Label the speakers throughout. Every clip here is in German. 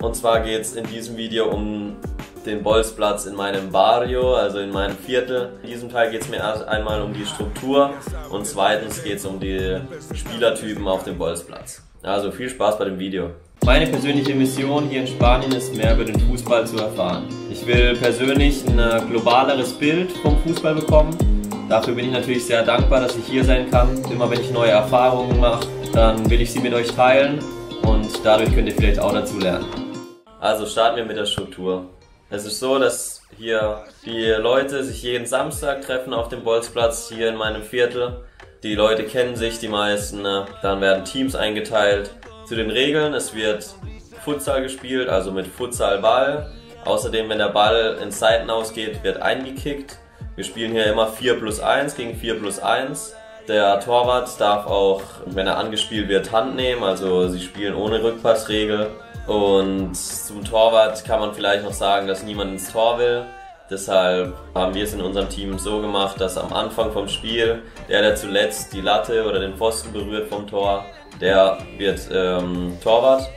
Speaker 1: Und zwar geht es in diesem Video um den Bolzplatz in meinem Barrio, also in meinem Viertel. In diesem Teil geht es mir erst einmal um die Struktur und zweitens geht es um die Spielertypen auf dem Bolzplatz. Also viel Spaß bei dem Video. Meine persönliche Mission hier in Spanien ist, mehr über den Fußball zu erfahren. Ich will persönlich ein globaleres Bild vom Fußball bekommen. Dafür bin ich natürlich sehr dankbar, dass ich hier sein kann. Immer wenn ich neue Erfahrungen mache, dann will ich sie mit euch teilen und dadurch könnt ihr vielleicht auch dazu lernen. Also starten wir mit der Struktur. Es ist so, dass hier die Leute sich jeden Samstag treffen auf dem Bolzplatz hier in meinem Viertel. Die Leute kennen sich, die meisten. Dann werden Teams eingeteilt. Zu den Regeln: Es wird Futsal gespielt, also mit Futsalball. Außerdem, wenn der Ball ins Seiten ausgeht, wird eingekickt. Wir spielen hier immer 4+1 gegen 4+1. Der Torwart darf auch, wenn er angespielt wird, Hand nehmen, also sie spielen ohne Rückpassregel. Und zum Torwart kann man vielleicht noch sagen, dass niemand ins Tor will. Deshalb haben wir es in unserem Team so gemacht, dass am Anfang vom Spiel der zuletzt die Latte oder den Pfosten berührt vom Tor, der wird Torwart.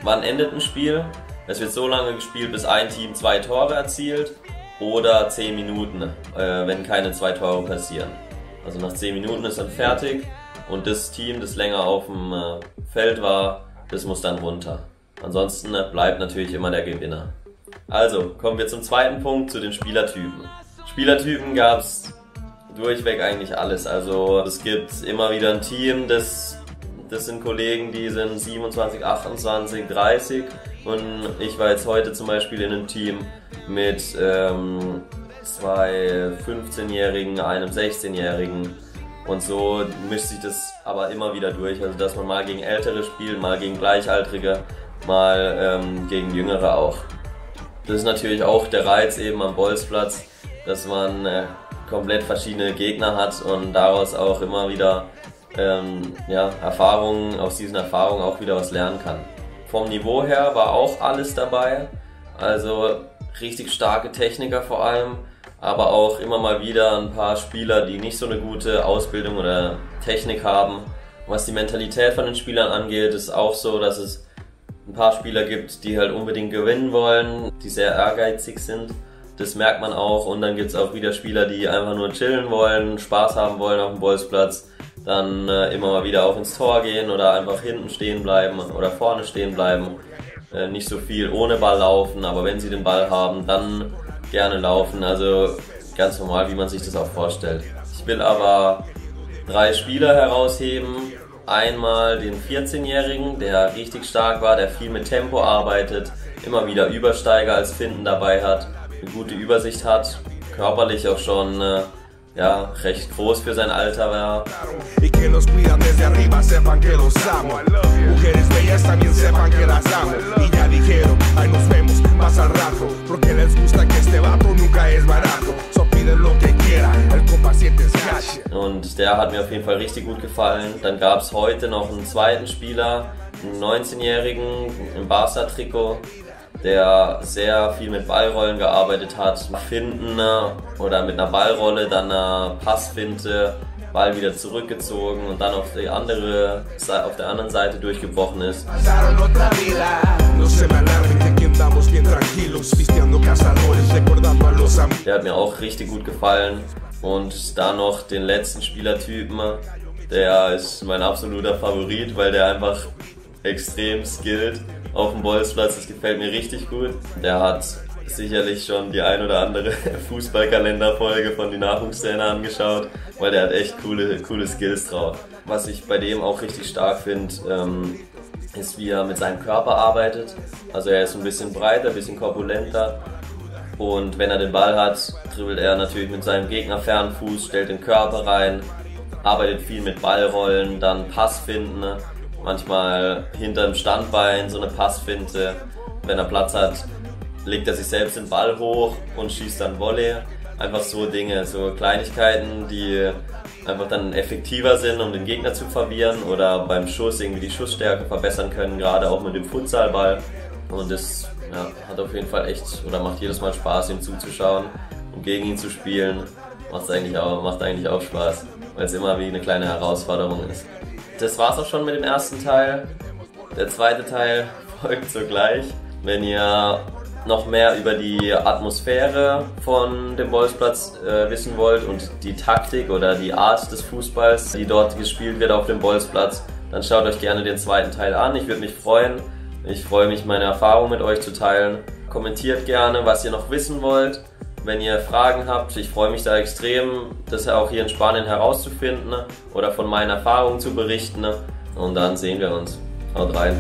Speaker 1: Wann endet ein Spiel? Es wird so lange gespielt, bis ein Team 2 Tore erzielt oder 10 Minuten, wenn keine 2 Tore passieren. Also nach 10 Minuten ist dann fertig und das Team, das länger auf dem Feld war, das muss dann runter. Ansonsten bleibt natürlich immer der Gewinner. Also kommen wir zum zweiten Punkt, zu den Spielertypen. Spielertypen gab es durchweg eigentlich alles. Also es gibt immer wieder ein Team, das sind Kollegen, die sind 27, 28, 30 und ich war jetzt heute zum Beispiel in einem Team mit 2 15-Jährigen, einem 16-Jährigen und so mischt sich das aber immer wieder durch, also dass man mal gegen Ältere spielt, mal gegen Gleichaltrige, mal gegen Jüngere auch. Das ist natürlich auch der Reiz eben am Bolzplatz, dass man komplett verschiedene Gegner hat und daraus auch immer wieder Erfahrungen, aus diesen Erfahrungen auch wieder was lernen kann. Vom Niveau her war auch alles dabei, also richtig starke Techniker vor allem, aber auch immer mal wieder ein paar Spieler, die nicht so eine gute Ausbildung oder Technik haben. Was die Mentalität von den Spielern angeht, ist auch so, dass es ein paar Spieler gibt, die halt unbedingt gewinnen wollen, die sehr ehrgeizig sind. Das merkt man auch. Und dann gibt es auch wieder Spieler, die einfach nur chillen wollen, Spaß haben wollen auf dem Bolzplatz, dann immer mal wieder auch ins Tor gehen oder einfach hinten stehen bleiben oder vorne stehen bleiben. Nicht so viel ohne Ball laufen, aber wenn sie den Ball haben, dann gerne laufen. Also ganz normal, wie man sich das auch vorstellt. Ich will aber 3 Spieler herausheben. Einmal den 14-Jährigen, der richtig stark war, der viel mit Tempo arbeitet, immer wieder Übersteiger als Finten dabei hat, eine gute Übersicht hat, körperlich auch schon recht groß für sein Alter war. Und der hat mir auf jeden Fall richtig gut gefallen. Dann gab es heute noch einen zweiten Spieler, einen 19-Jährigen im Barca-Trikot, der sehr viel mit Ballrollen gearbeitet hat, Finden oder mit einer Ballrolle, dann einer Passfinte, Ball wieder zurückgezogen und dann auf der anderen Seite durchgebrochen ist. Der hat mir auch richtig gut gefallen. Und dann noch den letzten Spielertypen, der ist mein absoluter Favorit, weil der einfach extrem skillt auf dem Bolzplatz. Das gefällt mir richtig gut. Der hat sicherlich schon die ein oder andere Fußballkalenderfolge von den Nachwuchstrainern angeschaut, weil der hat echt coole Skills drauf. Was ich bei dem auch richtig stark finde, ist, wie er mit seinem Körper arbeitet. Also er ist ein bisschen breiter, ein bisschen korpulenter. Und wenn er den Ball hat, dribbelt er natürlich mit seinem Gegner-Fernfuß, stellt den Körper rein, arbeitet viel mit Ballrollen, dann Passfinden, manchmal hinterm Standbein so eine Passfinte. Wenn er Platz hat, legt er sich selbst den Ball hoch und schießt dann Volley. Einfach so Dinge, so Kleinigkeiten, die einfach dann effektiver sind, um den Gegner zu verwirren oder beim Schuss irgendwie die Schussstärke verbessern können, gerade auch mit dem Futsalball. Und das hat auf jeden Fall echt, oder macht jedes Mal Spaß, ihm zuzuschauen und gegen ihn zu spielen. Macht eigentlich auch Spaß, weil es immer wie eine kleine Herausforderung ist. Das war's auch schon mit dem ersten Teil. Der zweite Teil folgt sogleich. Wenn ihr noch mehr über die Atmosphäre von dem Bolzplatz wissen wollt und die Taktik oder die Art des Fußballs, die dort gespielt wird auf dem Bolzplatz, dann schaut euch gerne den zweiten Teil an. Ich würde mich freuen. Ich freue mich, meine Erfahrungen mit euch zu teilen. Kommentiert gerne, was ihr noch wissen wollt. Wenn ihr Fragen habt, ich freue mich da extrem, das auch hier in Spanien herauszufinden oder von meinen Erfahrungen zu berichten. Und dann sehen wir uns. Haut rein.